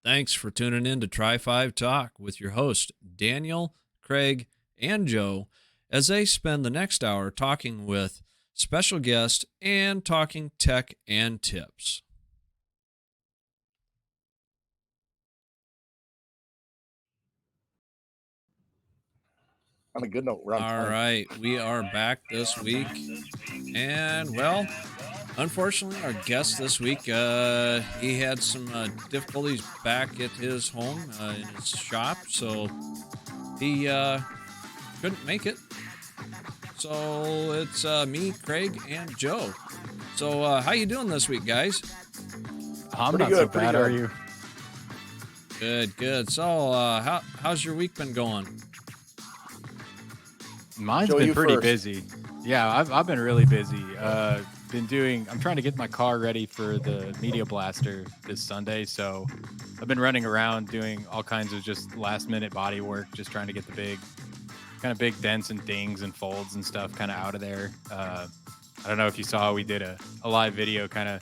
Thanks for tuning in to Try 5 Talk with your host, Daniel, Craig, and Joe, as they spend the next hour talking with special guests and talking tech and tips. On a good note, we're on All time. right, we are back this week. And, well, unfortunately, our guest this week, he had some difficulties back at his home in his shop, so he couldn't make it. So it's me, Craig, and Joe. So how you doing this week, guys? I'm Pretty not good, so pretty bad. How are good. you? Good. So how's your week been going? Mine's Joe, been you pretty first. busy. Yeah, I've been really busy. I'm trying to get my car ready for the Media Blaster this Sunday. So I've been running around doing all kinds of just last minute body work, just trying to get the big dents and dings and folds and stuff kind of out of there. I don't know if you saw, we did a live video kind of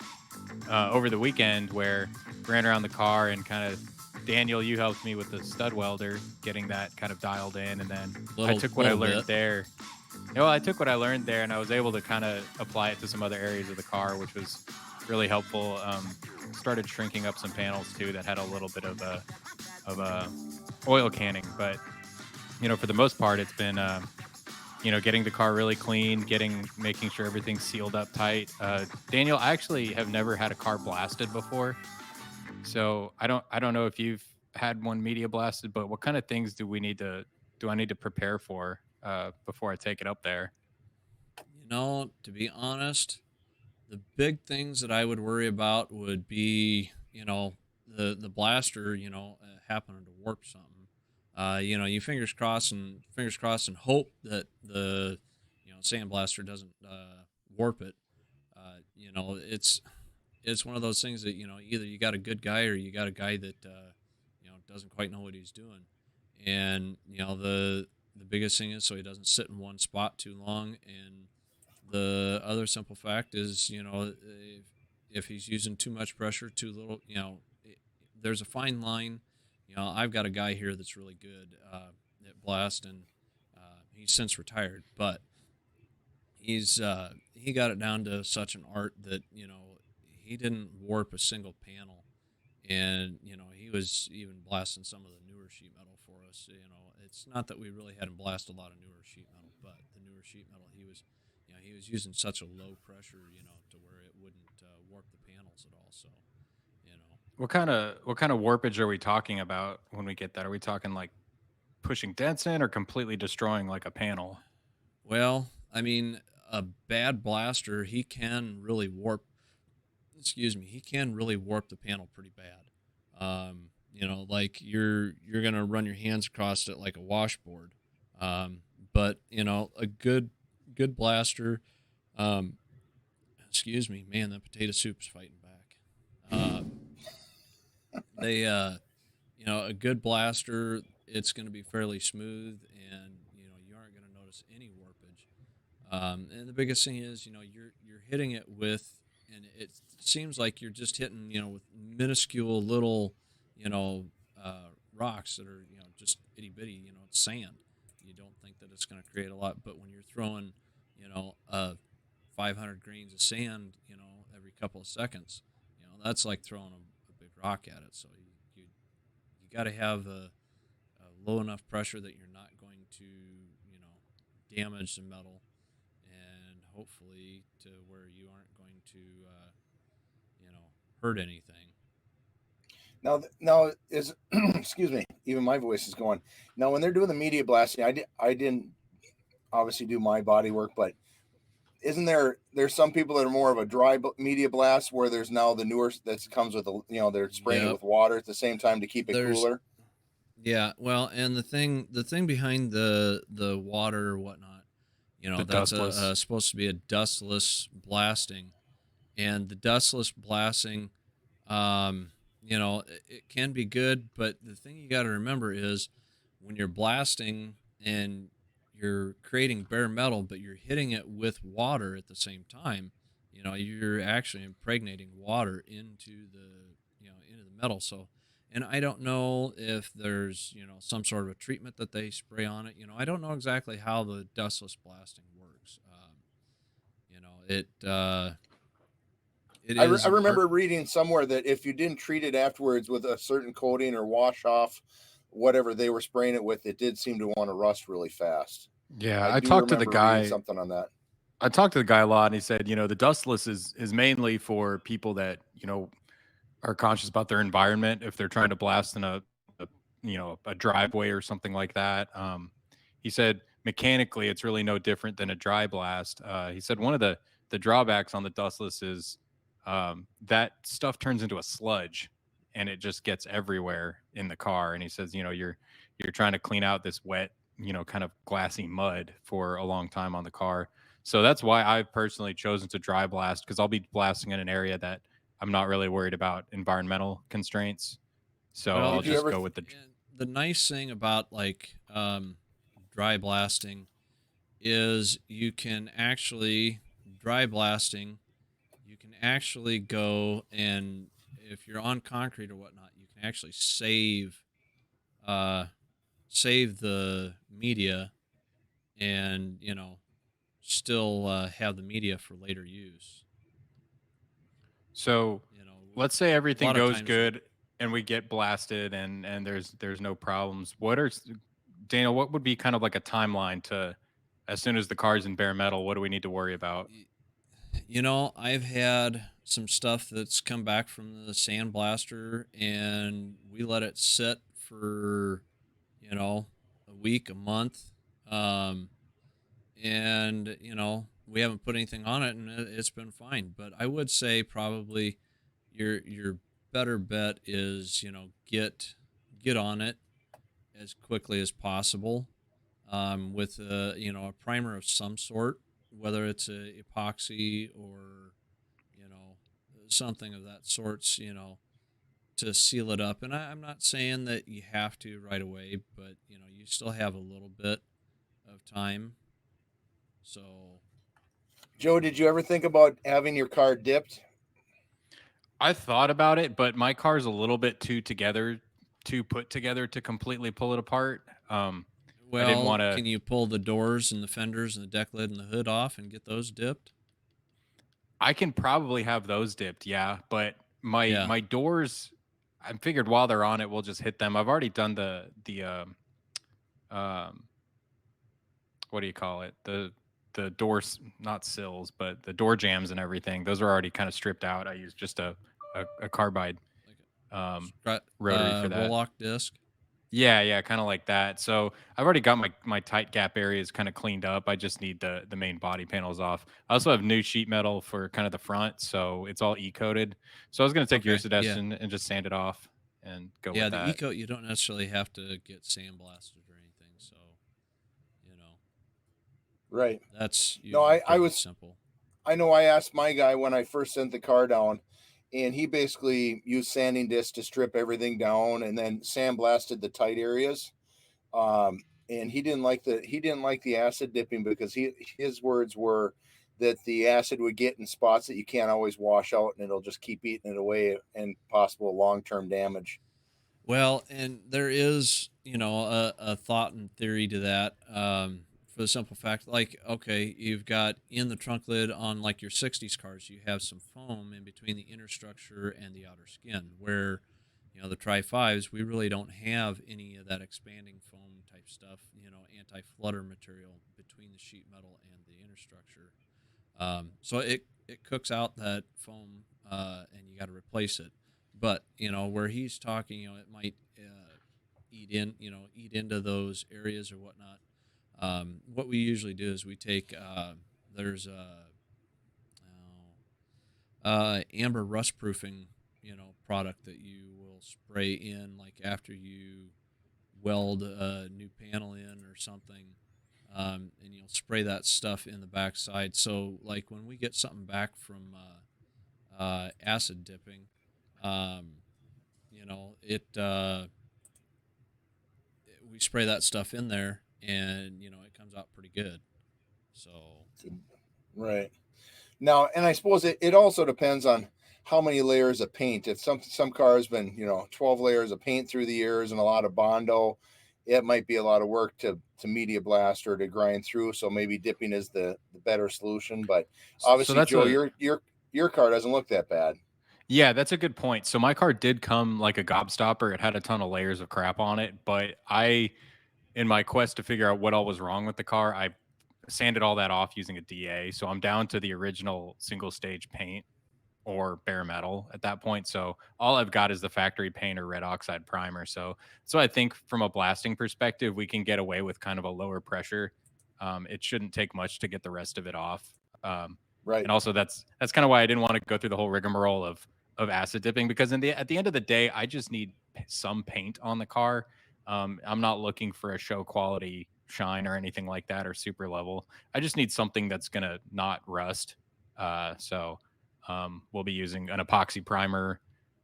over the weekend where ran around the car and kind of Daniel, you helped me with the stud welder, getting that kind of dialed in, and then I took what I learned there. I took what I learned there, and I was able to kind of apply it to some other areas of the car, which was really helpful. Started shrinking up some panels too that had a little bit of a oil canning, but for the most part, it's been getting the car really clean, making sure everything's sealed up tight. Daniel, I actually have never had a car blasted before. So I don't know if you've had one media blasted, but what kind of things do I need to prepare for before I take it up there? To be honest, the big things that I would worry about would be, the blaster, happening to warp something. You fingers crossed and hope that the sandblaster doesn't warp it. It's one of those things that either you got a good guy or you got a guy that doesn't quite know what he's doing. And the biggest thing is so he doesn't sit in one spot too long. And the other simple fact is, if he's using too much pressure, too little, there's a fine line. I've got a guy here that's really good at blast, and he's since retired, but he got it down to such an art that he didn't warp a single panel, and he was even blasting some of the newer sheet metal for us. It's not that we really had him blast a lot of newer sheet metal, but the newer sheet metal he was using such a low pressure, to where it wouldn't warp the panels at all. So you know, What kind of warpage are we talking about when we get that? Are we talking like pushing dents in or completely destroying like a panel? well, I mean, a bad blaster he can really warp. Excuse me, he can really warp the panel pretty bad. Like you're gonna run your hands across it like a washboard. But a good blaster. Um, excuse me, man, that potato soup's fighting back. They a good blaster, it's going to be fairly smooth, and you aren't going to notice any warpage. And the biggest thing is, you're hitting it with, and it seems like you're just hitting, with minuscule little, you know, rocks that are, just itty bitty. It's sand. You don't think that it's going to create a lot, but when you're throwing, 500 grains of sand, every couple of seconds, that's like throwing a big rock at it. So you got to have a low enough pressure that you're not going to, damage the metal, and hopefully to where you aren't going to, hurt anything. Now is excuse me. Even my voice is going. Now, when they're doing the media blasting, I didn't obviously do my body work, but isn't there's some people that are more of a dry media blast where there's now the newer that comes with they're spraying it Yep. with water at the same time to keep it There's cooler. Yeah, well, and the thing behind the water or whatnot, The that's dustless. supposed to be a dustless blasting, and the dustless blasting, it can be good, but the thing you got to remember is when you're blasting and you're creating bare metal, but you're hitting it with water at the same time, you're actually impregnating water into the metal. So And I don't know if there's, some sort of a treatment that they spray on it. I don't know exactly how the dustless blasting works. It I is an art. remember reading somewhere that if you didn't treat it afterwards with a certain coating or wash off whatever they were spraying it with, it did seem to want to rust really fast. Yeah, I I do talked to the remember reading guy. something on that. I talked to the guy a lot, and he said, the dustless is mainly for people that are conscious about their environment. If they're trying to blast in a driveway or something like that. He said mechanically, it's really no different than a dry blast. He said one of the drawbacks on the dustless is that stuff turns into a sludge, and it just gets everywhere in the car. And he says, you're trying to clean out this wet, kind of glassy mud for a long time on the car. So that's why I've personally chosen to dry blast, because I'll be blasting in an area that I'm not really worried about environmental constraints. So Well, I'll Did you just ever go with the. and the nice thing about like dry blasting is you can actually dry blasting. You can actually go and if you're on concrete or whatnot, you can actually uh, save the media and still have the media for later use. So You know, let's say a everything lot of goes times good and we get blasted and there's no problems. Daniel, what would be kind of like a timeline to, as soon as the car's in bare metal, what do we need to worry about? I've had some stuff that's come back from the sandblaster, and we let it sit for a week, a month, um, and we haven't put anything on it, and it's been fine. But I would say probably your better bet is get on it as quickly as possible with a primer of some sort, whether it's a epoxy or you know something of that sorts, to seal it up. And I'm not saying that you have to right away, but you still have a little bit of time. So Joe, did you ever think about having your car dipped? I thought about it, but my car's a little bit too put together to completely pull it apart. I didn't well, want to. can you pull the doors and the fenders and the deck lid and the hood off and get those dipped? I can probably have those dipped, yeah, but my Yeah. my doors, I figured while they're on it, we'll just hit them. I've already done um what do you call it? The doors, not sills, but the door jams and everything. Those are already kind of stripped out. I use just a carbide Like rotary for that. Rolock disc. Yeah, yeah, kind of like that. So I've already got my tight gap areas kind of cleaned up. I just need the main body panels off. I also have new sheet metal for kind of the front, so it's all e-coated. So I was gonna take your Okay. Yeah. suggestion and just sand it off and go Yeah, with the that. eco you don't necessarily have to get sandblasted or anything, so you know Right. that's No, usually fairly simple. I know I asked my guy when I first sent the car down, and he basically used sanding disc to strip everything down and then sandblasted the tight areas. And he didn't like the acid dipping because his words were that the acid would get in spots that you can't always wash out, and it'll just keep eating it away and possible long term damage. Well, and there is, a thought and theory to that. For the simple fact, like, okay, you've got in the trunk lid on like your '60s cars, you have some foam in between the inner structure and the outer skin. Where, the Tri Fives, we really don't have any of that expanding foam type stuff. Anti-flutter material between the sheet metal and the inner structure. So it cooks out that foam, and you got to replace it. But where he's talking, it might eat into those areas or whatnot. What we usually do is we take there's amber rust proofing product that you will spray in like after you weld a new panel in or something, and you'll spray that stuff in the backside. So like when we get something back from acid dipping, um, it we spray that stuff in there, and it comes out pretty good. So Right. Now, and I suppose it also depends on how many layers of paint. If some cars been 12 layers of paint through the years and a lot of Bondo, it might be a lot of work to media blast or to grind through. So maybe dipping is the better solution. But So obviously, that's Joe, a your car doesn't look that bad. Yeah, that's a good point. So my car did come like a gobstopper. It had a ton of layers of crap on it, but in my quest to figure out what all was wrong with the car, I sanded all that off using a DA. So I'm down to the original single stage paint or bare metal at that point. So all I've got is the factory paint or red oxide primer. So I think from a blasting perspective, we can get away with kind of a lower pressure. It shouldn't take much to get the rest of it off. Um, Right. and also that's kind of why I didn't want to go through the whole rigmarole of acid dipping, because at the end of the day, I just need some paint on the car. I'm not looking for a show quality shine or anything like that or super level. I just need something that's gonna not rust. We'll be using an epoxy primer,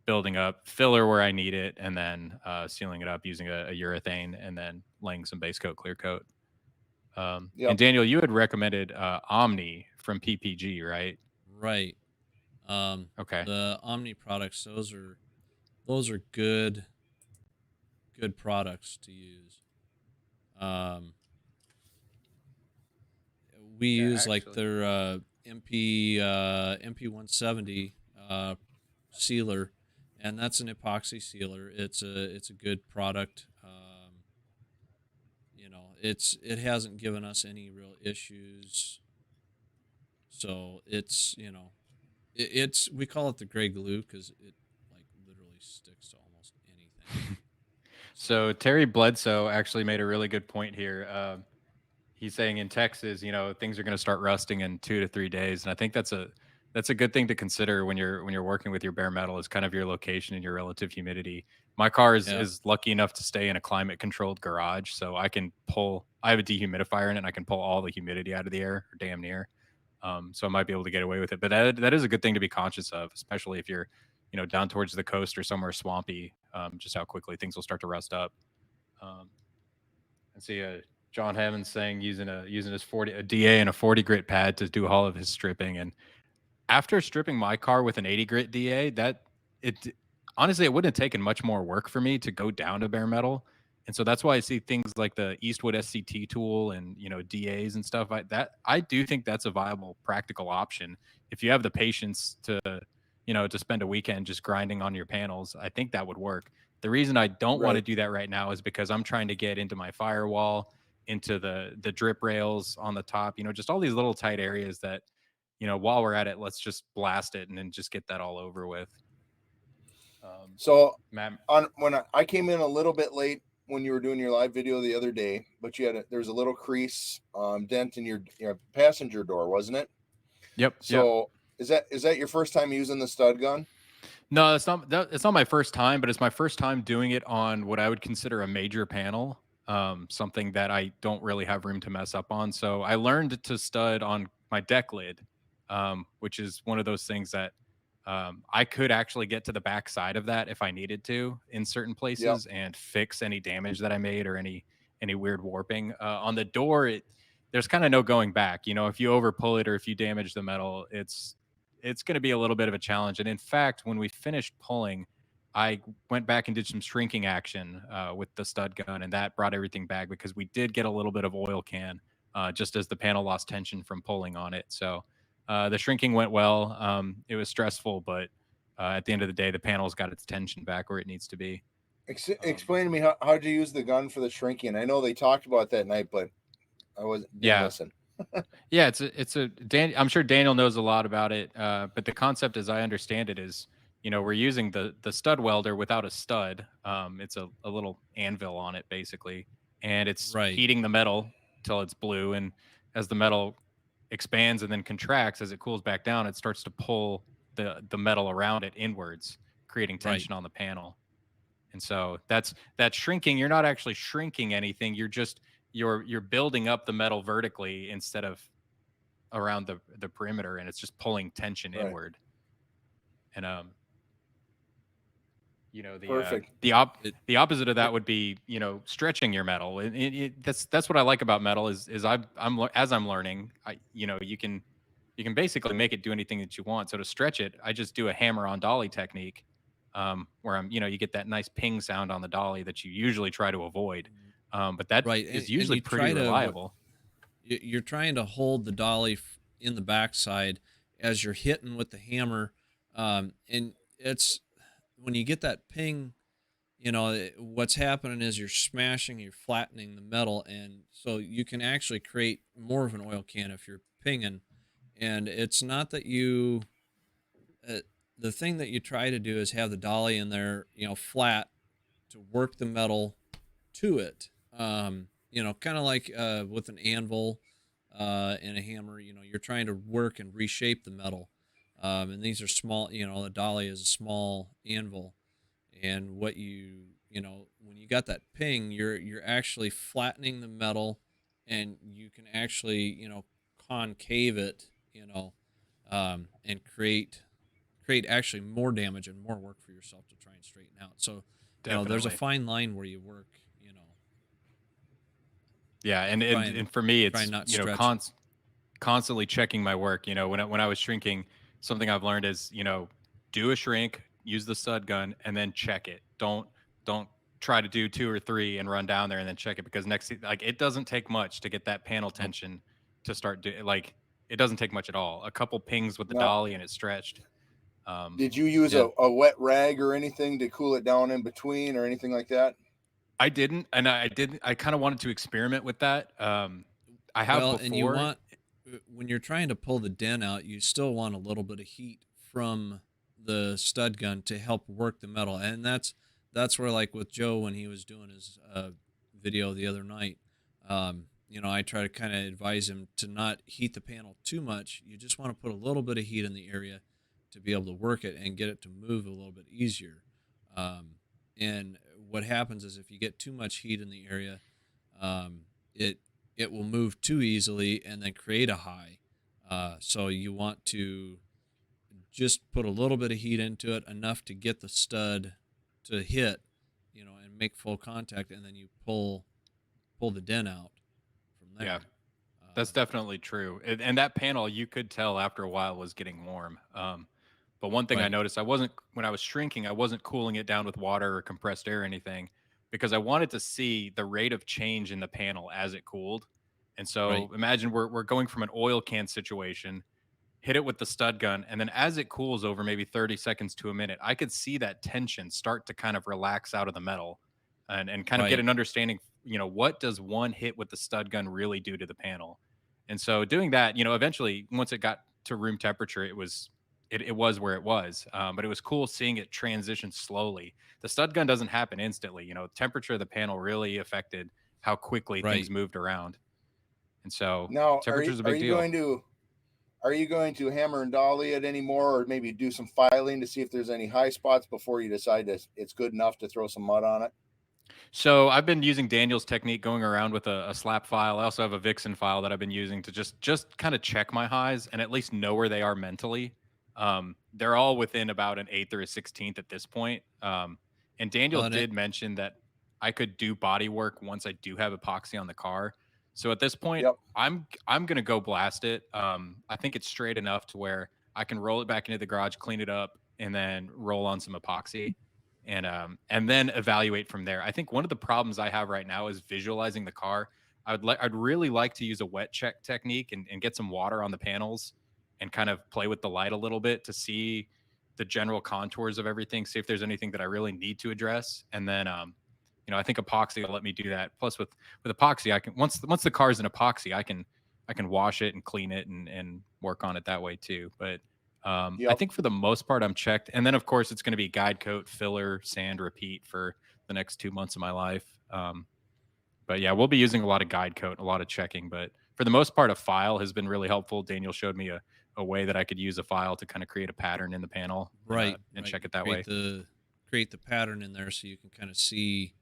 building up filler where I need it, and then sealing it up using a urethane, and then laying some base coat, clear coat. And Yep. Daniel, you had recommended Omni from PPG, right? Right. Okay. The Omni products, those are good products to use. Um, we Yeah, use like actually. their MP 170 sealer, and that's an epoxy sealer. It's a good product. It hasn't given us any real issues. So it's we call it the gray glue because it like literally sticks to almost anything. So Terry Bledsoe actually made a really good point here. He's saying in Texas, things are going to start rusting in 2 to 3 days, and I think that's a good thing to consider when you're working with your bare metal, is kind of your location and your relative humidity. My car is Yeah. lucky enough to stay in a climate controlled garage, so I have a dehumidifier in it, and I can pull all the humidity out of the air, or damn near. So I might be able to get away with it, but that is a good thing to be conscious of, especially if you're down towards the coast or somewhere swampy. Just how quickly things will start to rust up. Um, and see, John Hammond saying using his 40 a DA and a 40 grit pad to do all of his stripping. And after stripping my car with an 80 grit DA, it honestly, it wouldn't have taken much more work for me to go down to bare metal. And so that's why I see things like the Eastwood SCT tool and DAs and stuff like that. I do think that's a viable, practical option if you have the patience to spend a weekend just grinding on your panels. I think that would work. The reason I don't want to Right. do that right now is because I'm trying to get into my firewall, into the drip rails on the top, just all these little tight areas that, while we're at it, let's just blast it and then just get that all over with. So Matt, when I came in a little bit late when you were doing your live video the other day, but there was a little crease dent in your passenger door, wasn't it? Yep. So is that your first time using the stud gun? No, it's not my first time, but it's my first time doing it on what I would consider a major panel, something that I don't really have room to mess up on. So I learned to stud on my deck lid, which is one of those things that I could actually get to the back side of that if I needed to in certain places and fix any damage that I made or any weird warping. On the door, there's kind of no going back. If you over pull it or if you damage the metal, it's going to be a little bit of a challenge. And in fact, when we finished pulling, I went back and did some shrinking action with the stud gun, and that brought everything back because we did get a little bit of oil can just as the panel lost tension from pulling on it. So the shrinking went well. It was stressful, but at the end of the day, the panel's got its tension back where it needs to be. Explain to me how'd you use the gun for the shrinking? I know they talked about that night, but I didn't listen. Yeah, I'm sure Daniel knows a lot about it, but the concept, as I understand it, is we're using the stud welder without a stud. It's a little anvil on it basically, and it's Right. heating the metal till it's blue, and as the metal expands and then contracts as it cools back down, it starts to pull the metal around it inwards, creating tension on the panel. And so that shrinking. You're not actually shrinking anything. You're building up the metal vertically instead of around the perimeter, and it's just pulling tension inward. And Perfect. the opposite of that would be stretching your metal. That's what I like about metal is as I'm learning. You can you can basically make it do anything that you want. So to stretch it, I just do a hammer on dolly technique, where you get that nice ping sound on the dolly that you usually try to avoid. But that Right, is and usually you pretty try to reliable. you're trying to hold the dolly in the backside as you're hitting with the hammer, and it's when you get that ping, what's happening is you're smashing, you're flattening the metal, and so you can actually create more of an oil can if you're pinging. And it's not that uh, the thing that you try to do is have the dolly in there, flat to work the metal to it. Kind of like with an anvil and a hammer, you're trying to work and reshape the metal. And these are small, a dolly is a small anvil. And when you got that ping, you're actually flattening the metal, and you can actually, concave it, and create actually more damage and more work for yourself to try and straighten out. So, there's a Definitely. fine line where you work, Yeah, and try and, and and for me, try and it's not stretch it. constantly checking my work. When I was shrinking, something I've learned is, do a shrink, use the stud gun, and then check it. Don't try to do 2 or 3 and run down there and then check it, because like, it doesn't take much to get that panel Nope. tension to start like, it doesn't take much at all. A couple pings with the Now, dolly and it's stretched. Um, did you use Yeah. a wet rag or anything to cool it down in between or anything like that? I didn't, and I didn't. I kind of wanted to experiment with that. I have Well, and you before. want when you're trying to pull the dent out, you still want a little bit of heat from the stud gun to help work the metal, and that's where, like with Joe when he was doing his video the other night, I try to kind of advise him to not heat the panel too much. You just want to put a little bit of heat in the area to be able to work it and get it to move a little bit easier. And what happens is if you get too much heat in the area, it will move too easily and then create a high. So you want to just put a little bit of heat into it, enough to get the stud to hit, and make full contact, and then you pull the dent out from Yeah, there. that's definitely true. And that panel, you could tell after a while, was getting warm. But one thing I Right, noticed, when I was shrinking, I wasn't cooling it down with water or compressed air or anything, because I wanted to see the rate of change in the panel as it cooled. And right, so imagine we're going from an oil can situation, hit it with the stud gun, and then as it cools over maybe 30 seconds to a minute, I could see that tension start to kind of relax out of the metal, and kind of get right, an understanding, what does one hit with the stud gun really do to the panel. And so doing that, eventually once it got to room temperature, it was where it was. But it was cool seeing it transition slowly. The stud gun doesn't happen instantly. Temperature of the panel really affected how quickly things right. moved around. And so Now, temperature is a are big you deal. going to hammer and dolly it anymore, or maybe do some filing to see if there's any high spots before you decide that it's good enough to throw some mud on it? So I've been using Daniel's technique, going around with a slap file. I also have a Vixen file that I've been using to just kind of check my highs and at least know where they are mentally. They're all within about an eighth or a 16th at this point. And Daniel Well, and it, did mention that I could do body work once I do have epoxy on the car. So at this point, Yep. I'm gonna go blast it. I think it's straight enough to where I can roll it back into the garage, clean it up, and then roll on some epoxy, and then evaluate from there. I think one of the problems I have right now is visualizing the car. I'd really like to use a wet check technique, and get some water on the panels and kind of play with the light a little bit to see the general contours of everything, see if there's anything that I really need to address. And then I think epoxy will let me do that. Plus with epoxy, I can, once the car's in epoxy, I can wash it and clean it, and work on it that way too. But I Yep. think for the most part, I'm checked. And then, of course, it's going to be guide coat, filler, sand, repeat for the next 2 months of my life. But yeah, we'll be using a lot of guide coat, a lot of checking. But for the most part, a file has been really helpful. Daniel showed me a way that I could use a file to kind of create a pattern in the panel, and right, check you it that way. create the pattern in there so you can kind of see,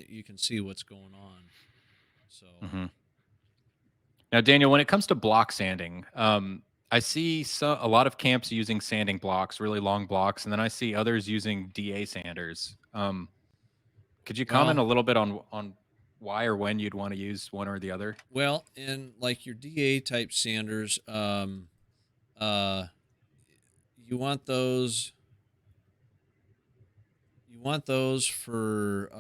you can see what's going on. So, Hmm. Now, Daniel, when it comes to block sanding, I see a lot of camps using sanding blocks, really long blocks, and then I see others using DA sanders. Could you comment well, a little bit on why or when you'd want to use one or the other? Well, in like your DA type sanders, uh, you want those. You want those for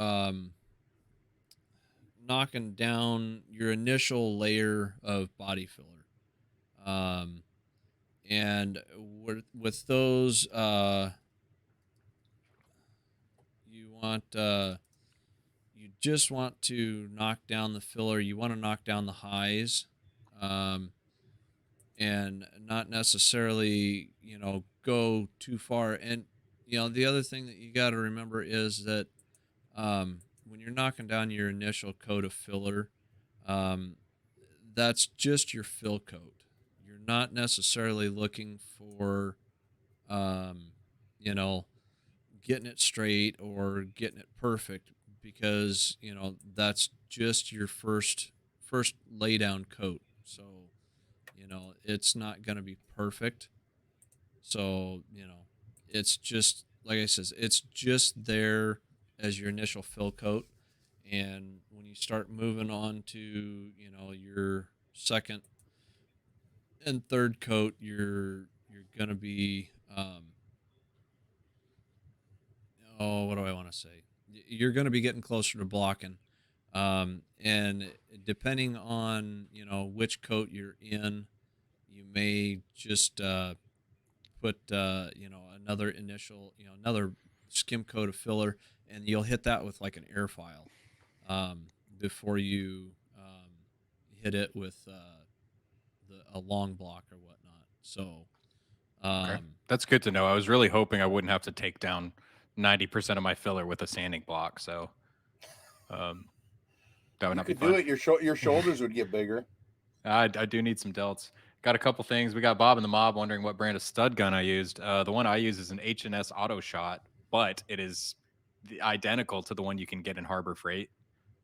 knocking down your initial layer of body filler. Um, and with those, you want you just want to knock down the filler. You want to knock down the highs, um, and not necessarily go too far. And the other thing that you got to remember is that when you're knocking down your initial coat of filler, um, that's just your fill coat. You're not necessarily looking for, um, you know, getting it straight or getting it perfect, because that's just your first lay down coat. So it's not going to be perfect. So it's just like I says, it's just there as your initial fill coat. And when you start moving on to your second and third coat, you're gonna be what do I want to say? You're gonna be getting closer to blocking, and depending on which coat you're in, you may just put another skim coat of filler, and you'll hit that with like an air file before you hit it with a long block or whatnot. So Okay. um, That's good to know. I was really hoping I wouldn't have to take down 90% of my filler with a sanding block. So um, that would You not be could do fun. it. Your shoulders would get bigger. I do need some delts. Got a couple things. We got Bob in the mob wondering what brand of stud gun I used. The one I use is an H&S Auto Shot, but it is identical to the one you can get in Harbor Freight.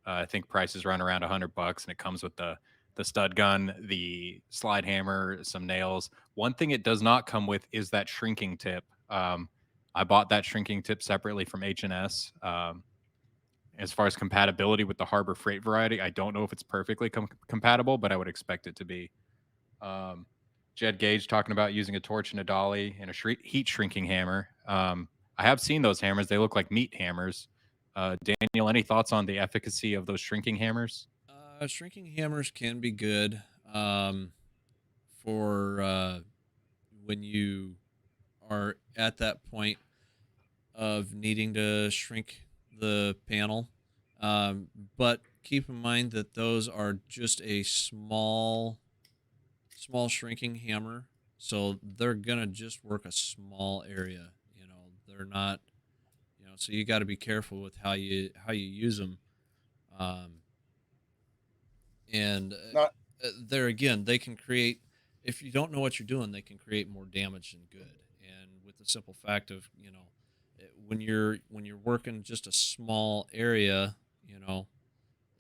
I think prices run around $100, and it comes with the stud gun, the slide hammer, some nails. One thing it does not come with is that shrinking tip. I bought that shrinking tip separately from H&S. As far as compatibility with the Harbor Freight variety, I don't know if it's perfectly compatible, but I would expect it to be. Um, Jed Gage talking about using a torch and a dolly and a heat shrinking hammer. I have seen those hammers; they look like meat hammers. Daniel, any thoughts on the efficacy of those shrinking hammers? shrinking hammers can be good for when you are at that point of needing to shrink the panel. Um, but keep in mind that those are just a small shrinking hammer, so they're gonna just work a small area. They're not. So you got to be careful with how you use them. Um, and Not there again, they can create. If you don't know what you're doing, they can create more damage than good. And with the simple fact of when you're working just a small area,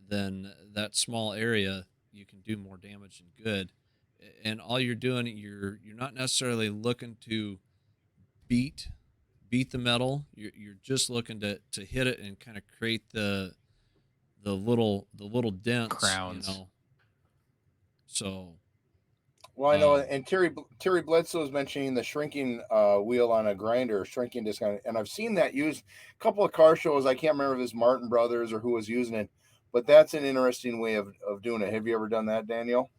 then that small area you can do more damage than good. And all you're doing, you're not necessarily looking to beat beat the metal. You're just looking to hit it and kind of create the little dents, Crowns. So well, I know, um, and Terry Bledsoe was mentioning the shrinking wheel on a grinder, shrinking disc, and I've seen that used a couple of car shows. I can't remember if it's Martin Brothers or who was using it, but that's an interesting way of doing it. Have you ever done that, Daniel?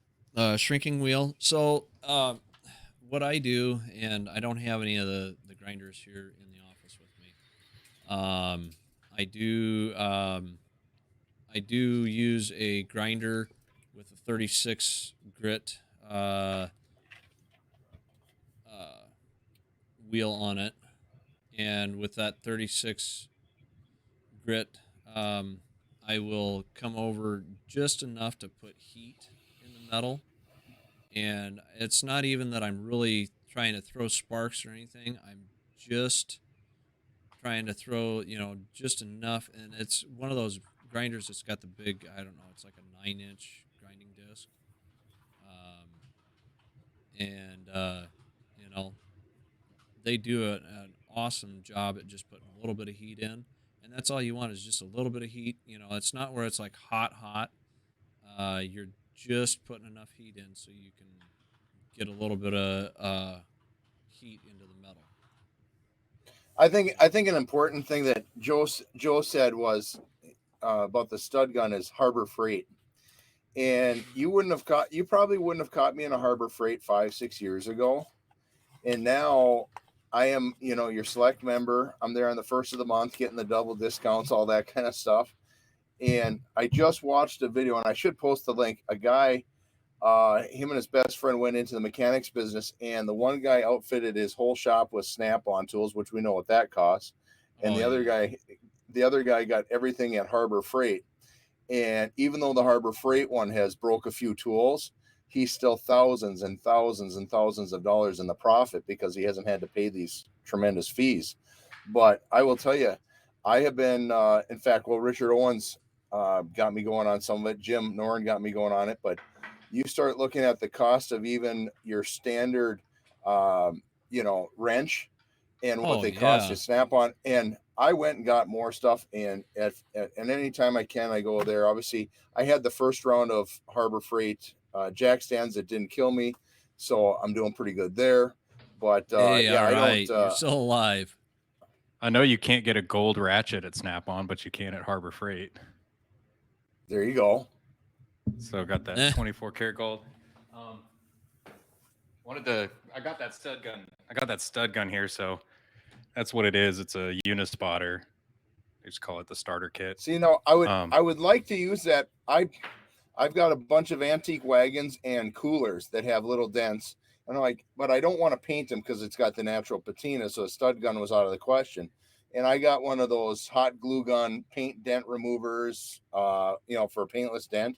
shrinking wheel. So what I do, and I don't have any of the grinders here in the office with me. I do I do use a grinder with a 36 grit uh, uh, wheel on it, and with that 36 grit, I will come over just enough to put heat in the metal. And it's not even that I'm really trying to throw sparks or anything. I'm just trying to throw, just enough. And it's one of those grinders that's got the big, I don't know, it's like a 9-inch grinding disc. Um, and, they do an awesome job at just putting a little bit of heat in. and that's all you want is just a little bit of heat. You know, it's not where it's like hot. You're just putting enough heat in so you can get a little bit of heat into the metal. I think an important thing that Joe said was about the stud gun is Harbor Freight. And you probably wouldn't have caught me in a Harbor Freight 5-6 years ago. And now I am, your select member. I'm there on the first of the month, getting the double discounts, all that kind of stuff. And I just watched a video, and I should post the link. A guy, him and his best friend went into the mechanics business, and the one guy outfitted his whole shop with Snap-on tools, which we know what that costs. And the other guy got everything at Harbor Freight. And even though the Harbor Freight one has broke a few tools, he's still thousands and thousands and thousands of dollars in the profit because he hasn't had to pay these tremendous fees. But I will tell you, I have been, in fact, Richard Owens got me going on some of it. Jim Noren got me going on it. But you start looking at the cost of even your standard, wrench and what they cost to snap on. And I went and got more stuff. And and any time I can, I go there. Obviously, I had the first round of Harbor Freight jack stands that didn't kill me. So I'm doing pretty good there. But I don't. You're still alive. I know you can't get a gold ratchet at Snap-on, but you can at Harbor Freight. There you go. So got that 24 karat gold. I got that stud gun. I got that stud gun here, so that's what it is. It's a Unispotter. They just call it the starter kit. See, I would like to use that. I've got a bunch of antique wagons and coolers that have little dents. And but I don't want to paint them because it's got the natural patina. So a stud gun was out of the question. And I got one of those hot glue gun paint dent removers, for a paintless dent.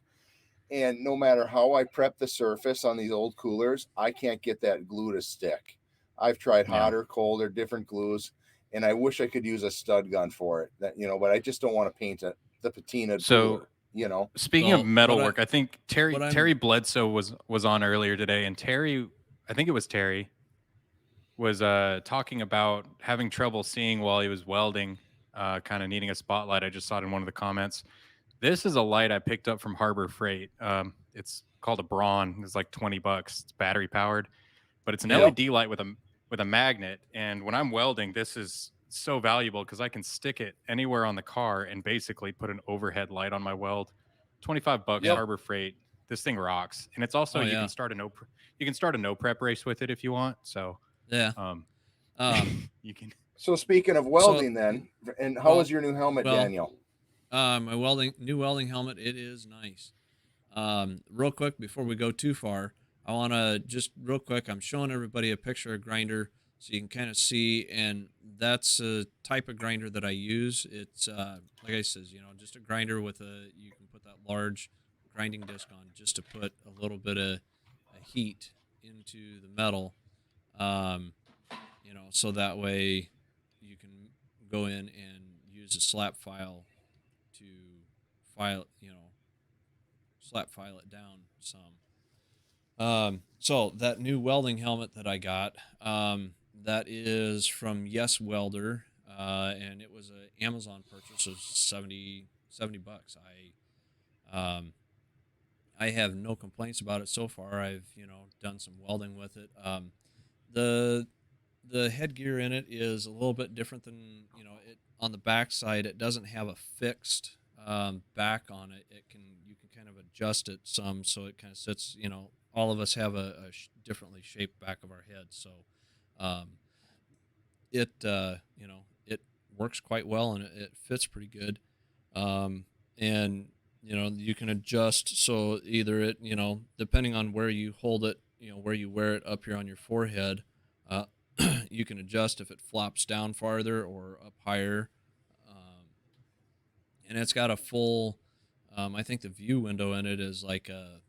And no matter how I prep the surface on these old coolers, I can't get that glue to stick. I've tried hot or cold or different glues, and I wish I could use a stud gun for it. But I just don't want to paint the patina. So, cooler, Speaking of metalwork, I think Terry Bledsoe was on earlier today, and I think it was Terry, was talking about having trouble seeing while he was welding, kind of needing a spotlight. I just saw it in one of the comments. This is a light I picked up from Harbor Freight. It's called a Braun. It's like $20. It's battery powered, but it's an LED light with a magnet. And when I'm welding, this is so valuable because I can stick it anywhere on the car and basically put an overhead light on my weld. $25, Harbor Freight. This thing rocks, and it's also you can start a no prep race with it if you want. So you can. So speaking of welding, and how is your new helmet, Daniel? My new welding helmet, it is nice. Real quick before we go too far, I want to just real quick. I'm showing everybody a picture of grinder so you can kind of see, and that's a type of grinder that I use. It's like I says, just a grinder with you can put that large grinding disc on just to put a little bit of heat into the metal, so that way you can go in and use a slap file to slap file it down some. So that new welding helmet that I got, that is from Yes Welder, and it was an Amazon purchase of $70. I have no complaints about it so far. I've done some welding with it. The headgear in it is a little bit different than it on the back side. It doesn't have a fixed back on it. You can kind of adjust it some so it kind of sits. All of us have a differently shaped back of our head, so it works quite well and it fits pretty good. And you can adjust so either it depending on where you hold it, where you wear it up here on your forehead, you can adjust if it flops down farther or up higher. And it's got a full, I think the view window in it is like a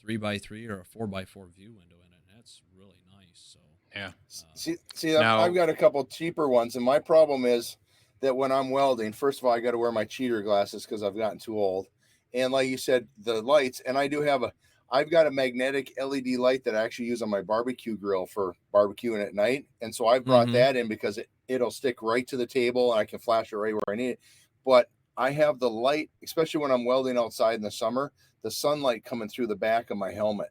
3x3 or a 4x4 view window in it. And that's really nice. So see, I've got a couple cheaper ones, and my problem is that when I'm welding, first of all, I got to wear my cheater glasses because I've gotten too old. And like you said, the lights, and I I've got a magnetic LED light that I actually use on my barbecue grill for barbecuing at night. And so I brought Mm-hmm. that in because it'll stick right to the table and I can flash it right where I need it. But I have the light, especially when I'm welding outside in the summer, the sunlight coming through the back of my helmet.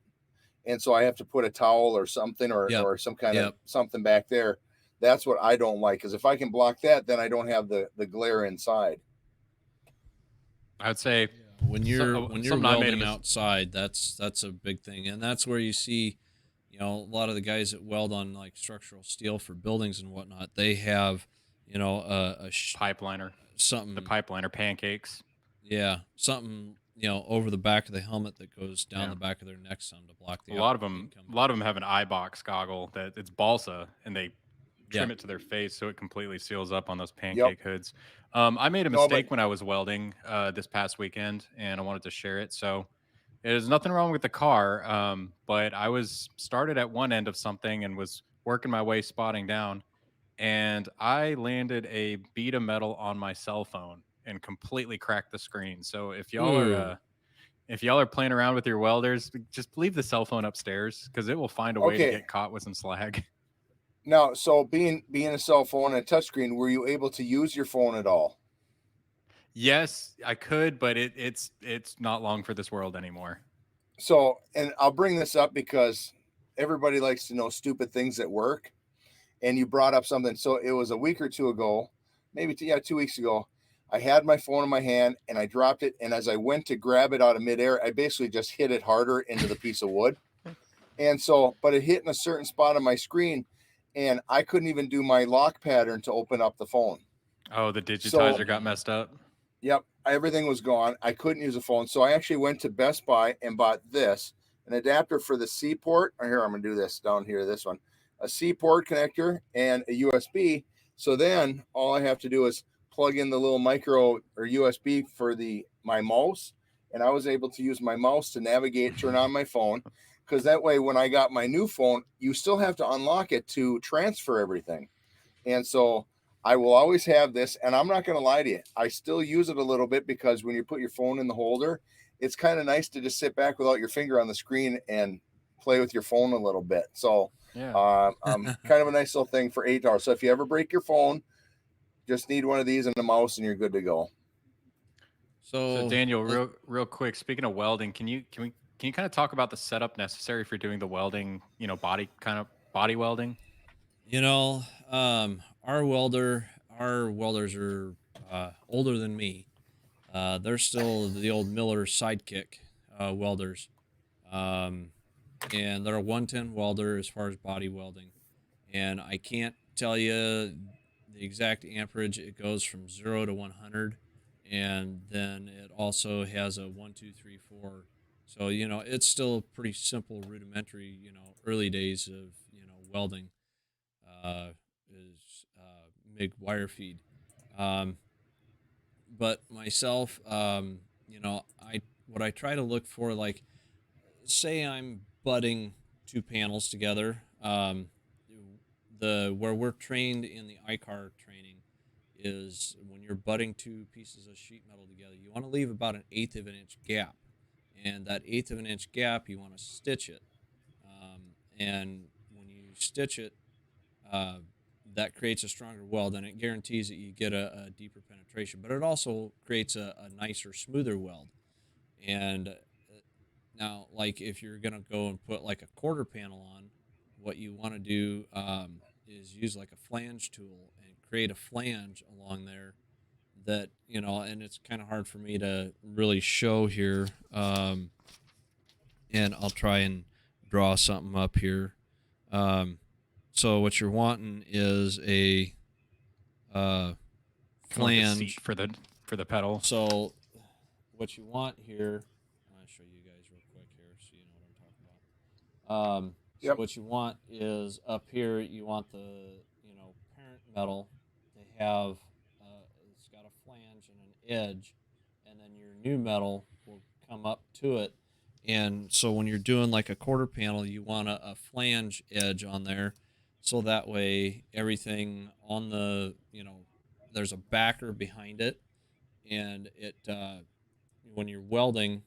And so I have to put a towel or something or some kind of something back there. That's what I don't like, because if I can block that, then I don't have the glare inside. I'd say when you're something I made welding outside, that's a big thing, and that's where you see, you know, a lot of the guys that weld on like structural steel for buildings and whatnot. They have, you know, pipe liner, something, the pipe liner pancakes. Yeah, something, you know, over the back of the helmet that goes down the back of their neck some to block the. A lot of them have an eye box goggle that it's balsa, and they trim it to their face so it completely seals up on those pancake hoods. I made a mistake when I was welding this past weekend, and I wanted to share it. So there's nothing wrong with the car, but I was started at one end of something and was working my way spotting down, and I landed a bead of metal on my cell phone and completely cracked the screen. So if y'all are playing around with your welders, just leave the cell phone upstairs because it will find a way to get caught with some slag. Now, so being a cell phone and a touchscreen, were you able to use your phone at all? Yes, I could, but it's not long for this world anymore. So, and I'll bring this up because everybody likes to know stupid things at work. And you brought up something. So it was a week or two ago, maybe 2 weeks ago. I had my phone in my hand and I dropped it. And as I went to grab it out of midair, I basically just hit it harder into the piece of wood. And so, but it hit in a certain spot on my screen, and I couldn't even do my lock pattern to open up the phone. Oh, the digitizer got messed up. Yep, everything was gone. I couldn't use a phone, so I actually went to Best Buy and bought this, an adapter for the C port. Here, I'm gonna do this down here. This one, a C port connector and a USB. So then all I have to do is plug in the little micro or USB for my mouse, and I was able to use my mouse to navigate, turn on my phone. Because that way, when I got my new phone, you still have to unlock it to transfer everything. And so I will always have this, and I'm not going to lie to you, I still use it a little bit because when you put your phone in the holder, it's kind of nice to just sit back without your finger on the screen and play with your phone a little bit. So kind of a nice little thing for $8. So if you ever break your phone, just need one of these and a mouse, and you're good to go. So Daniel, real quick, speaking of welding, can you kind of talk about the setup necessary for doing the welding, you know, body welding? You know, our welders are older than me. They're still the old Miller sidekick welders. And they're a 110 welder as far as body welding. And I can't tell you the exact amperage. It goes from 0 to 100. And then it also has a 1, 2, 3, 4. So, you know, it's still pretty simple, rudimentary, you know, early days of, you know, welding is MIG wire feed. But myself, you know, what I try to look for, like, say I'm butting two panels together. Where we're trained in the ICAR training is when you're butting two pieces of sheet metal together, you want to leave about an 1/8 of an inch gap, and that 1/8 of an inch gap you want to stitch it. And when you stitch it, that creates a stronger weld, and it guarantees that you get a deeper penetration. But it also creates a nicer, smoother weld. And now, like if you're gonna go and put like a quarter panel on, what you want to do is use like a flange tool and create a flange along there. That, you know, and it's kind of hard for me to really show here. And I'll try and draw something up here. So what you're wanting is a flange for the pedal. So what you want here, I'll show you guys real quick here so you know what I'm talking about. So what you want is up here, you want the, you know, parent metal to have, it's got a flange and an edge, and then your new metal will come up to it. And so when you're doing like a quarter panel, you want a flange edge on there. So that way everything on the, you know, there's a backer behind it, and it, when you're welding,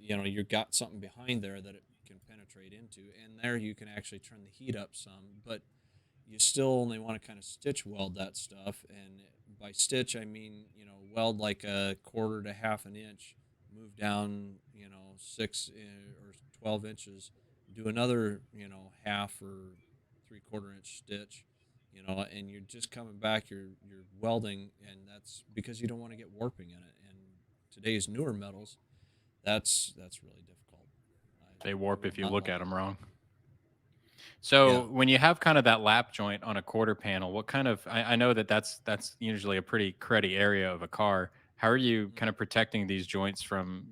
you've got something behind there that it can penetrate into, and there you can actually turn the heat up some, but you still only want to kind of stitch weld that stuff. And by stitch, I mean, weld like a quarter to half an inch, move down, 6 or 12 inches, do another, half or 3/4 inch stitch, and you're just coming back, you're welding, and that's because you don't want to get warping in it. And today's newer metals, that's really difficult. They I warp would if you not look like at it. them wrong. Yeah. So when you have kind of that lap joint on a quarter panel, what kind of I know that that's usually a pretty cruddy area of a car. How are you kind of protecting these joints from,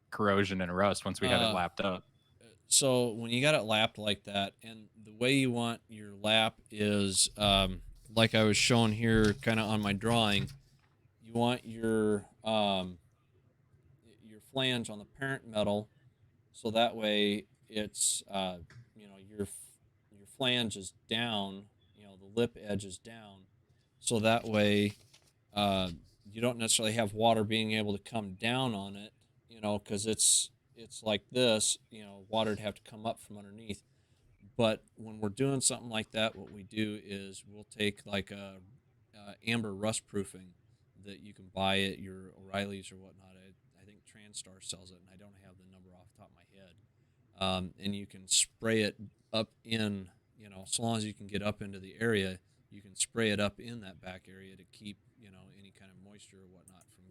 corrosion and rust once we have it Uh, lapped up? so when you got it lapped like that, and the way you want your lap is, like I was showing here, kind of on my drawing, you want your flange on the parent metal, so that way it's, your flange is down, the lip edge is down, so that way, uh, you don't necessarily have water being able to come down on it, because it's like this, water'd have to come up from underneath. But when we're doing something like that, what we do is we'll take like a amber rust proofing that you can buy at your O'Reilly's or whatnot. I think TransStar sells it, and I don't have the number off the top of my head. And you can spray it up in, so long as you can get up into the area, you can spray it up in that back area to keep, any kind of moisture or whatnot from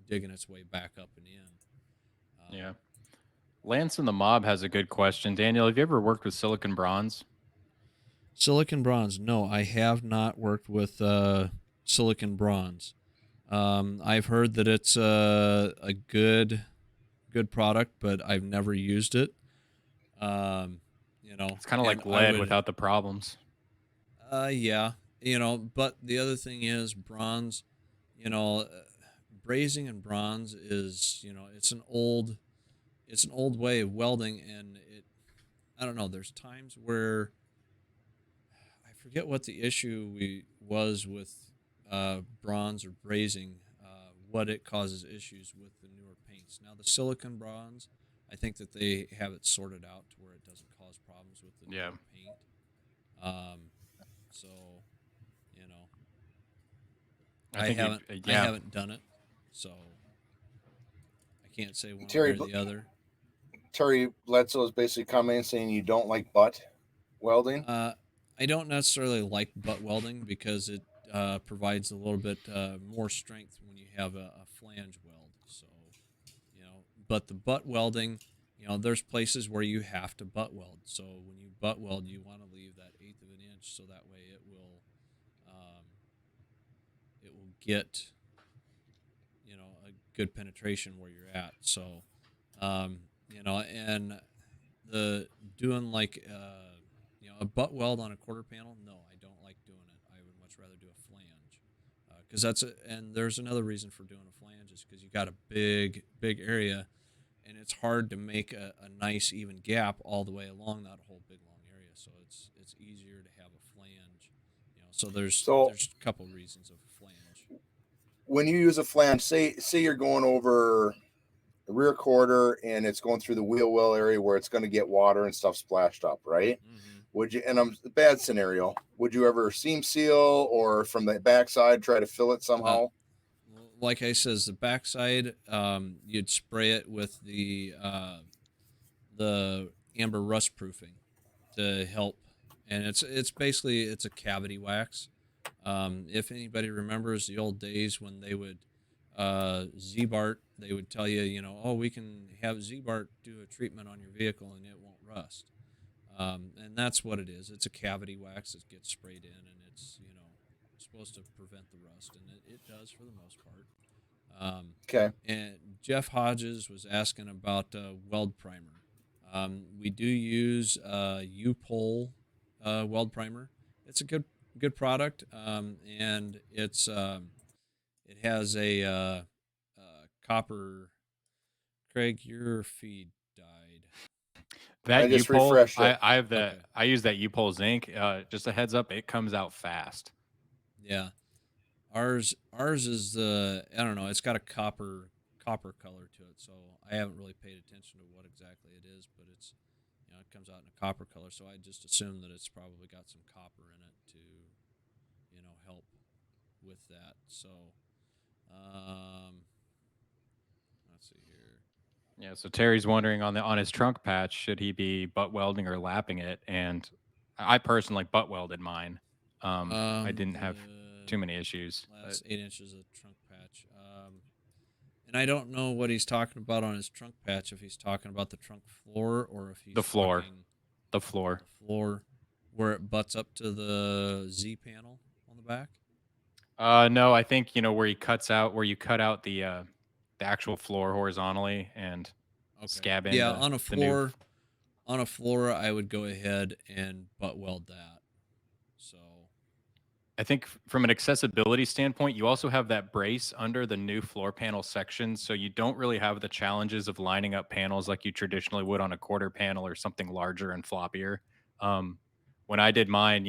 digging its way back up and in. Yeah. Lance in the Mob has a good question. Daniel, have you ever worked with silicon bronze? Silicon bronze. No, I have not worked with silicon bronze. I've heard that it's a good product, but I've never used it. Um, It's kind of and like I lead would, without the problems. yeah, but the other thing is bronze, you know, uh, brazing and bronze is, it's an old way of welding, and I don't know. There's times where I forget what the issue was with bronze or brazing, what it causes issues with the newer paints. Now the silicon bronze, I think that they have it sorted out to where it doesn't cause problems with the Yeah. newer paint. Um, so you know, I I think you, haven't I yeah. haven't done it, so I can't say one way Terry or the other. Terry Bledsoe is basically coming saying you don't like butt welding. Uh, I don't necessarily like butt welding because it provides a little bit more strength when you have a flange weld. So, but the butt welding, there's places where you have to butt weld. So when you butt weld, you want to leave that eighth of an inch so that way um, it will get, a good penetration where you're at. So, and the doing like a butt weld on a quarter panel, no, I don't like doing it. I would much rather do a flange, because and there's another reason for doing a flange is because you got a big area, and it's hard to make a nice even gap all the way along that whole big long area. So it's easier to have a flange, so there's So there's a couple reasons of a flange. when you use a flange, say you're going over the rear quarter and it's going through the wheel well area where it's going to get water and stuff splashed up, right? Mm-hmm. Would you, and I'm a bad scenario, would you ever seam seal or from the backside try to fill it Uh, somehow? like I says, the backside, you'd spray it with the amber rust proofing to help, and it's basically it's a cavity wax. If anybody remembers the old days when they would Z-Bart, they would tell you, oh, we can have Z-Bart do a treatment on your vehicle and it won't rust. And that's what it is. It's a cavity wax that gets sprayed in, and it's supposed to prevent the rust, and it does for the most part. Okay. And Jeff Hodges was asking about weld primer. We do use U-Pole weld primer. It's a good product, and it has a copper. Craig, your feed died. That I just U-pole, refreshed it. I have Okay. I use that U-pole zinc. Just a heads up, it comes out fast. Yeah. Ours is the, I don't know. It's got a copper copper color to it. So I haven't really paid attention to what exactly it is, but it's it comes out in a copper color. So I just assume that it's probably got some copper in it to help with that. So let's see here. Yeah, so Terry's wondering on his trunk patch, should he be butt welding or lapping it? And I personally butt welded mine. I didn't have too many issues. Last 8 inches of trunk patch. And I don't know what he's talking about on his trunk patch. If he's talking about the trunk floor or if he's the floor, talking the floor, the floor where it butts up to the Z panel on the back. No, I think where you cut out the actual floor horizontally and scab in. Yeah, on a floor, I would go ahead and butt weld that. So I think from an accessibility standpoint, you also have that brace under the new floor panel section, so you don't really have the challenges of lining up panels like you traditionally would on a quarter panel or something larger and floppier. When I did mine,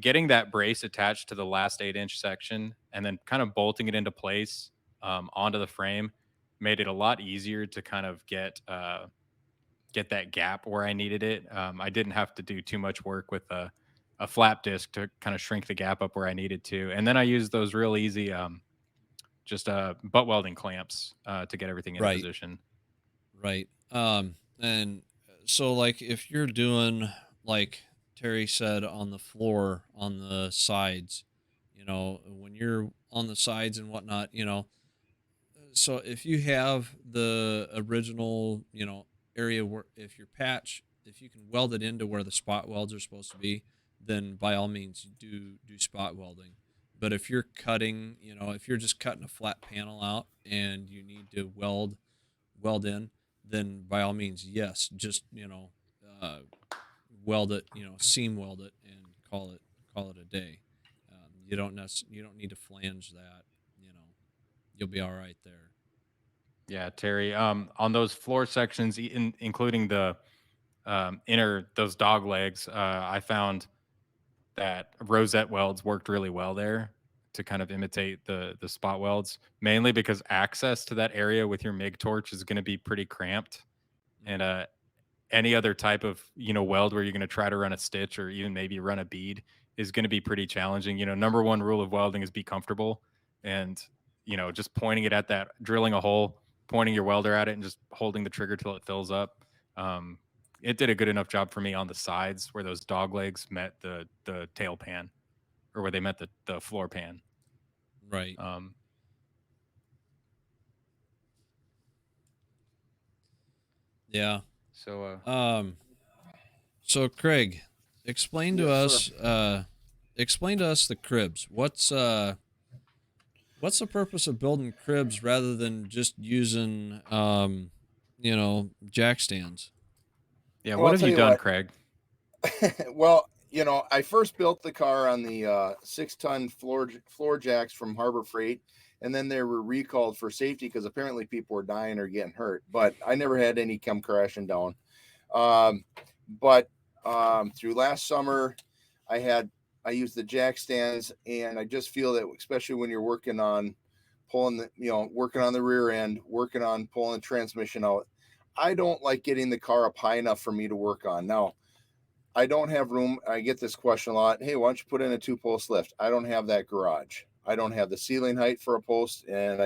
getting that brace attached to the last 8-inch section and then kind of bolting it into place onto the frame made it a lot easier to kind of get that gap where I needed it. I didn't have to do too much work with a flap disc to kind of shrink the gap up where I needed to. And then I used those real easy just butt welding clamps to get everything in position. Right. And so like if you're doing like Terry said on the floor on the sides, when you're on the sides and whatnot, so if you have the original, area where if your patch, if you can weld it into where the spot welds are supposed to be, then by all means do spot welding. But if you're cutting, if you're just cutting a flat panel out and you need to weld in, then by all means, yes, just weld it, seam weld it, and call it a day. You don't need to flange that. You'll be all right there. Yeah, Terry. On those floor sections, including the those dog legs, I found that rosette welds worked really well there to kind of imitate the spot welds, mainly because access to that area with your MIG torch is going to be pretty cramped, and any other type of weld where you're going to try to run a stitch or even maybe run a bead is going to be pretty challenging. Number one rule of welding is be comfortable, and just pointing it at that, drilling a hole, pointing your welder at it, and just holding the trigger till it fills up. It did a good enough job for me on the sides where those dog legs met the tail pan, or where they met the floor pan. Right. Yeah. So Craig, explain to us the cribs. What's the purpose of building cribs rather than just using jack stands? Yeah, well, what have you done, Craig? Well, I first built the car on the 6-ton floor jacks from Harbor Freight, and then they were recalled for safety because apparently people were dying or getting hurt. But I never had any come crashing down. But through last summer, I used the jack stands, and I just feel that especially when you're working on pulling working on the rear end, working on pulling the transmission out, I don't like getting the car up high enough for me to work on. Now, I don't have room. I get this question a lot. Hey, why don't you put in a 2-post lift? I don't have that garage. I don't have the ceiling height for a post, and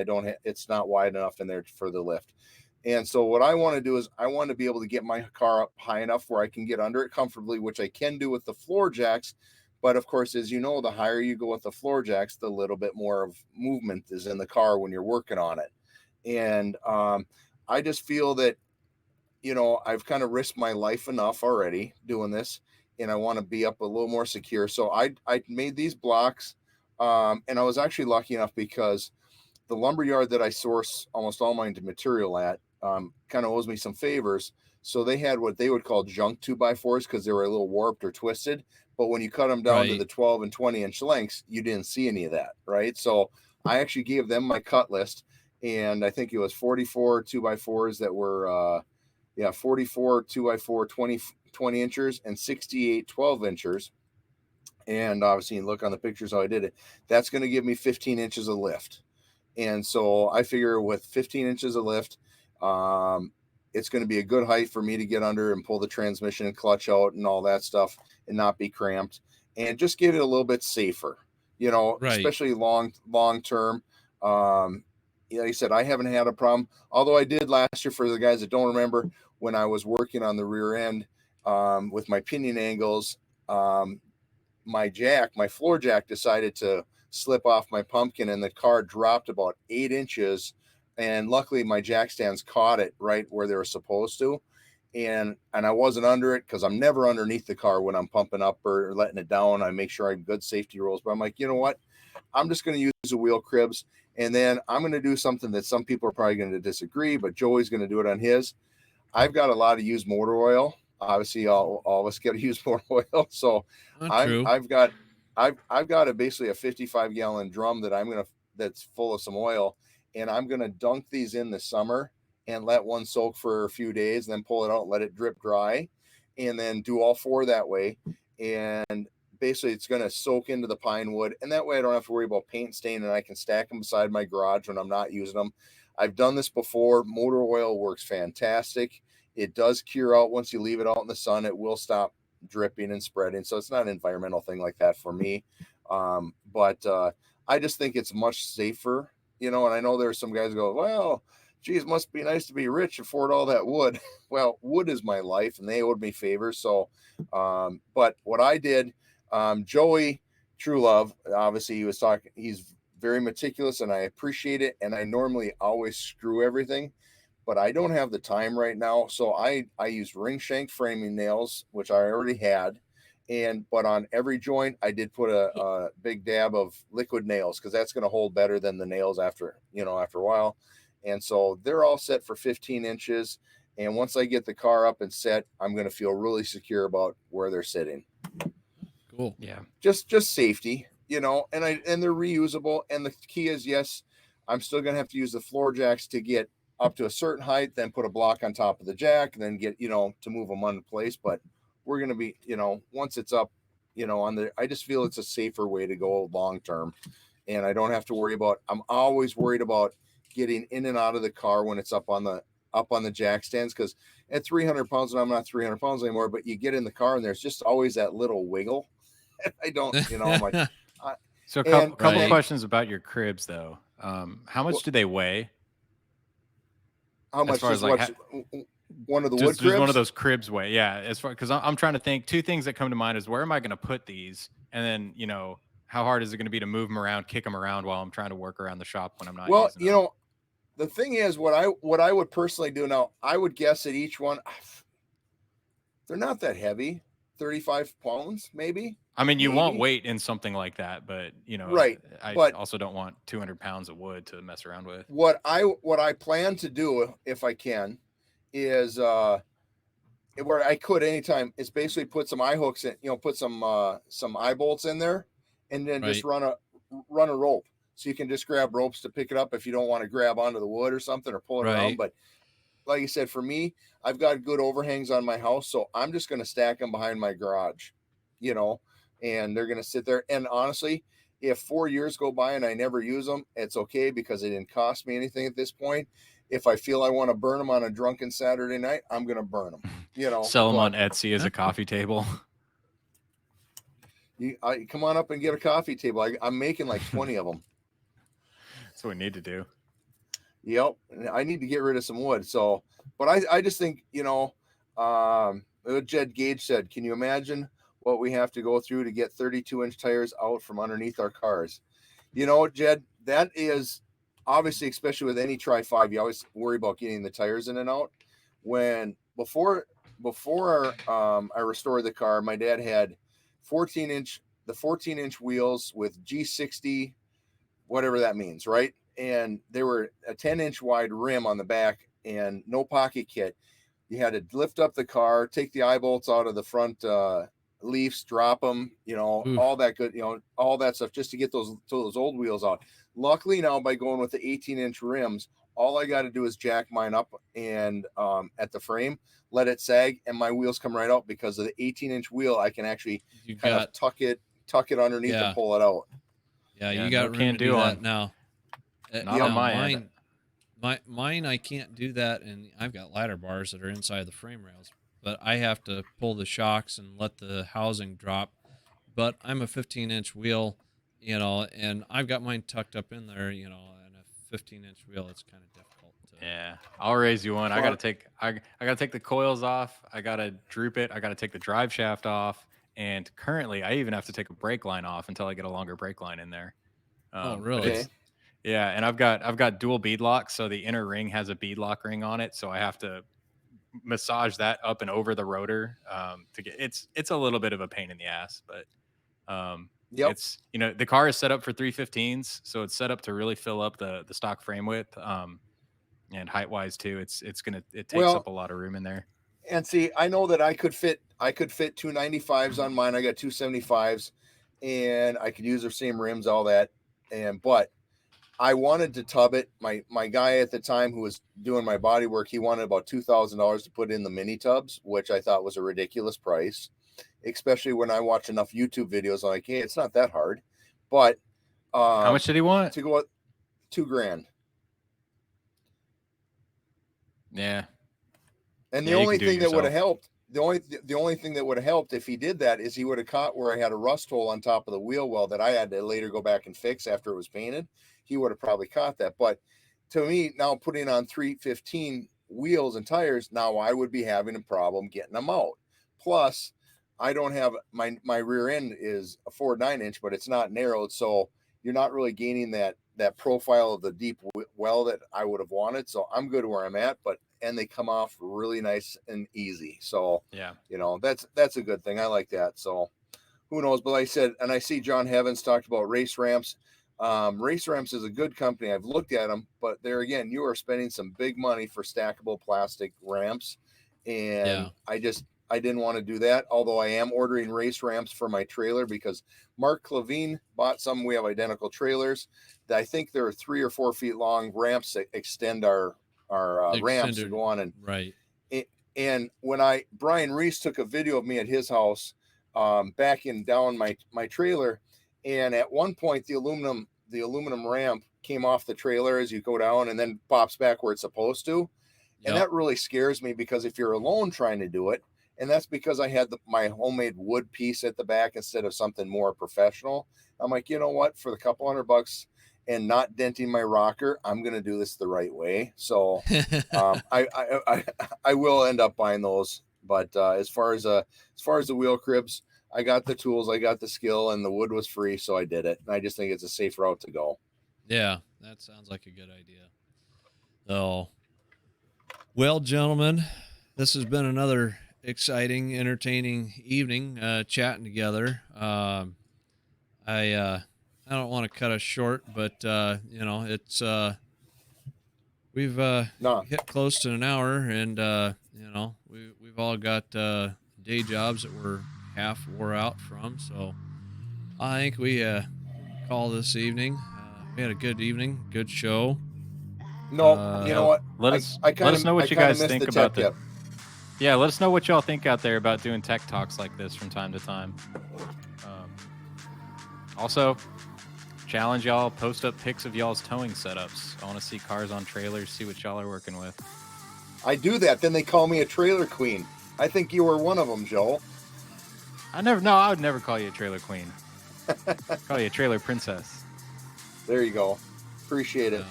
it's not wide enough in there for the lift. And so what I want to do is I want to be able to get my car up high enough where I can get under it comfortably, which I can do with the floor jacks. But of course, as you know, the higher you go with the floor jacks, the little bit more of movement is in the car when you're working on it. And I just feel that, I've kind of risked my life enough already doing this, and I want to be up a little more secure. So I made these blocks, and I was actually lucky enough because the lumberyard that I source almost all my material at kind of owes me some favors. So they had what they would call junk 2x4s because they were a little warped or twisted. But when you cut them down to the 12 and 20 inch lengths, you didn't see any of that, right? So I actually gave them my cut list, and I think it was 44 2x4s that were 44 2x4 20 inchers and 68 12 inchers. And obviously you look on the pictures how I did it. That's going to give me 15 inches of lift. And so I figure with 15 inches of lift, it's going to be a good height for me to get under and pull the transmission and clutch out and all that stuff and not be cramped and just get it a little bit safer, Right. especially long term. Like I said, I haven't had a problem, although I did last year. For the guys that don't remember, when I was working on the rear end with my pinion angles, my floor jack decided to slip off my pumpkin and the car dropped about 8 inches. And luckily my jack stands caught it right where they were supposed to. And I wasn't under it, because I'm never underneath the car when I'm pumping up or letting it down. I make sure I have good safety rules, but I'm like, you know what? I'm just going to use the wheel cribs. And then I'm going to do something that some people are probably going to disagree, but Joey's going to do it on his. I've got a lot of used motor oil. Obviously, all of us get to use motor oil. So I've got basically a 55-gallon drum that's full of some oil, and I'm gonna dunk these in the summer and let one soak for a few days, and then pull it out, let it drip dry, and then do all 4 that way. And basically, it's gonna soak into the pine wood, and that way I don't have to worry about paint stain, and I can stack them beside my garage when I'm not using them. I've done this before. Motor oil works fantastic. It does cure out once you leave it out in the sun. It will stop dripping and spreading. So it's not an environmental thing like that for me. But I just think it's much safer, and I know there's some guys who go, well, geez, must be nice to be rich and afford all that wood. Well, wood is my life, and they owed me favors. So, but what I did, Joey, True Love, obviously he's very meticulous, and I appreciate it. And I normally always screw everything, but I don't have the time right now. So I use ring shank framing nails, which I already had. But on every joint, I did put a big dab of liquid nails, because that's going to hold better than the nails after a while. And so they're all set for 15 inches. And once I get the car up and set, I'm going to feel really secure about where they're sitting. Cool. Yeah. Just safety, and they're reusable. And the key is, yes, I'm still going to have to use the floor jacks to get up to a certain height, then put a block on top of the jack, and then get, to move them into place. But we're going to be, once it's up, I just feel it's a safer way to go long term. And I don't have to worry about, I'm always worried about getting in and out of the car when it's up on the jack stands, because at 300 pounds, and I'm not 300 pounds anymore, but you get in the car and there's just always that little wiggle. I don't, I'm like, so a couple questions about your cribs though. How much do they weigh? How much is one of the wood cribs? Just one of those cribs weigh? Yeah, as far, because I'm trying to think. 2 things that come to mind is, where am I going to put these, and then how hard is it going to be to move them around, kick them around while I'm trying to work around the shop when I'm not. Well, the thing is, what I would personally do now, I would guess that each one, they're not that heavy, 35 pounds maybe. I mean, you want weight in something like that, but right. I also don't want 200 pounds of wood to mess around with. What I plan to do, if I can, is where I could anytime, is basically put some eye hooks in, put some eye bolts in there, and then just run a rope, so you can just grab ropes to pick it up if you don't want to grab onto the wood or something, or pull it around. But like I said, for me, I've got good overhangs on my house, so I'm just going to stack them behind my garage, and they're going to sit there. And honestly, if 4 years go by and I never use them, it's okay, because it didn't cost me anything at this point. If I feel I want to burn them on a drunken Saturday night, I'm going to burn them, Sell them on Etsy as a coffee table. I come on up and get a coffee table. I'm making like 20 of them. That's what we need to do. Yep. I need to get rid of some wood. So, but I just think, Jed Gage said, can you imagine what we have to go through to get 32-inch tires out from underneath our cars? Jed, that is obviously, especially with any Tri-5, you always worry about getting the tires in and out. Before I restored the car, my dad had 14-inch wheels with G60, whatever that means, right? And they were a 10-inch wide rim on the back and no pocket kit. You had to lift up the car, take the eye bolts out of the front leafs, drop them, all that good, all that stuff, just to get those old wheels out. Luckily now, by going with the 18-inch rims, all I got to do is jack mine up and at the frame, let it sag, and my wheels come right out. Because of the 18-inch wheel, I can actually tuck it underneath and pull it out. Yeah, you got room to do that now. Not on my end. Mine, I can't do that, and I've got ladder bars that are inside the frame rails, but I have to pull the shocks and let the housing drop. But I'm a 15-inch wheel, and I've got mine tucked up in there, and a 15-inch wheel, it's kind of difficult to. Yeah, I'll raise you one. I gotta take the coils off. I gotta droop it. I gotta take the drive shaft off. And currently, I even have to take a brake line off until I get a longer brake line in there. Oh, But really? Okay. yeah, and I've got dual bead locks, so the inner ring has a bead lock ring on it. So I have to massage that up and over the rotor to get. It's a little bit of a pain in the ass, but Yep. it's the car is set up for 315s, so it's set up to really fill up the stock frame width. And height wise too, it takes Well, up a lot of room in there. and see, I know that I could fit 295s on mine. I got 275s, and I could use the same rims, all that. But I wanted to tub it. My guy at the time who was doing my body work, he wanted about $2,000 to put in the mini tubs, which I thought was a ridiculous price, especially when I watch enough YouTube videos. I'm like, hey, it's not that hard. But How much did he want? to go up $2,000? Yeah. And the Yeah, you only can do it thing that would have yourself. helped, the only thing that would have helped if he did that is he would have caught where I had a rust hole on top of the wheel well that I had to later go back and fix after it was painted. He would have probably caught that. But to me, now putting on 315 wheels and tires, now I would be having a problem getting them out. Plus, I don't have my rear end is a 4.9-inch, but it's not narrowed, so you're not really gaining that profile of the deep well that I would have wanted. So I'm good where I'm at, and they come off really nice and easy. So Yeah. That's a good thing. I like that. So who knows? But like I said, and I see John Heavens talked about Race Ramps. Race Ramps is a good company. I've looked at them, but there again, you are spending some big money for stackable plastic ramps, and Yeah. I didn't want to do that. Although I am ordering race ramps for my trailer because Mark Clavine bought some. We have identical trailers. That I think there are 3 or 4 feet long ramps that extend our ramps to go on. And right. And when Brian Reese took a video of me at his house, backing down my trailer, and at one point the aluminum ramp came off the trailer as you go down and then pops back where it's supposed to. And that really scares me because if you're alone trying to do it, and that's because I had my homemade wood piece at the back instead of something more professional. I'm like, you know what? For the couple $100 and not denting my rocker, I'm going to do this the right way. So I will end up buying those. But as far as the wheel cribs, I got the tools, I got the skill, and the wood was free, so I did it. And I just think it's a safe route to go. Yeah, that sounds like a good idea. So, well, gentlemen, this has been another exciting, entertaining evening chatting together. I don't want to cut us short, but it's we've hit close to an hour, and we've all got day jobs that we're half wore out from. So I think we call this evening. We had a good evening, good show. No, you know what? Let us know what you guys think about the. Yeah, let us know what y'all think out there about doing tech talks like this from time to time. Also, challenge y'all, post up pics of y'all's towing setups. I want to see cars on trailers, see what y'all are working with. I do that, then they call me a trailer queen. I think you were one of them, Joel. I would never call you a trailer queen. I'd call you a trailer princess. There you go. Appreciate it.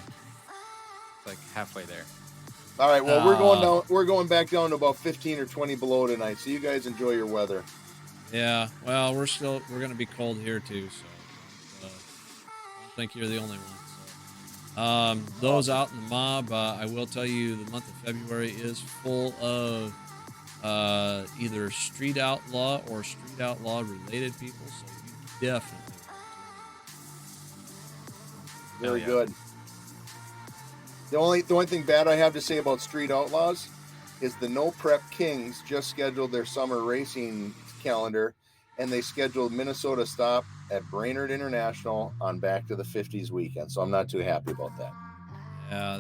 It's like halfway there. All right, well, we're going back down to about 15 or 20 below tonight, so you guys enjoy your weather. Yeah, well, we're going to be cold here too, so I don't think you're the only one. So. Those out in the mob, I will tell you the month of February is full of either street outlaw or street outlaw related people, so you definitely Very good. The only thing bad I have to say about Street Outlaws is the No Prep Kings just scheduled their summer racing calendar, and they scheduled Minnesota stop at Brainerd International on Back to the 50s weekend. So I'm not too happy about that. Yeah,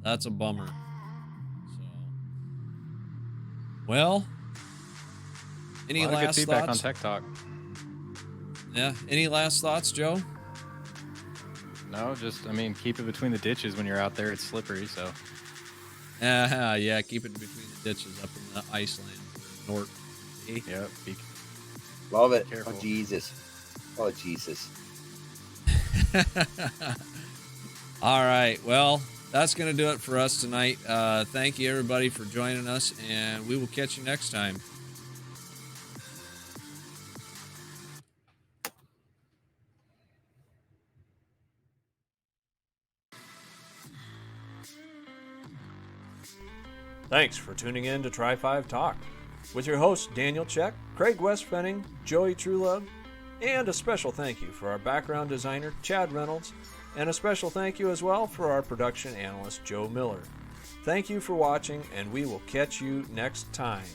that's a bummer. So, well, any last good feedback thoughts on Tech Talk? Yeah, any last thoughts, Joe? No, just, I mean, keep it between the ditches when you're out there. It's slippery, so. Yeah, keep it between the ditches up in the Iceland, north. Yep. Love it. Careful. Oh, Jesus. Oh, Jesus. All right. Well, that's going to do it for us tonight. Thank you, everybody, for joining us, and we will catch you next time. Thanks for tuning in to Try 5 Talk with your hosts Daniel Check, Craig Westfenning, Joey Trulove, and a special thank you for our background designer Chad Reynolds, and a special thank you as well for our production analyst Joe Miller. Thank you for watching, and we will catch you next time.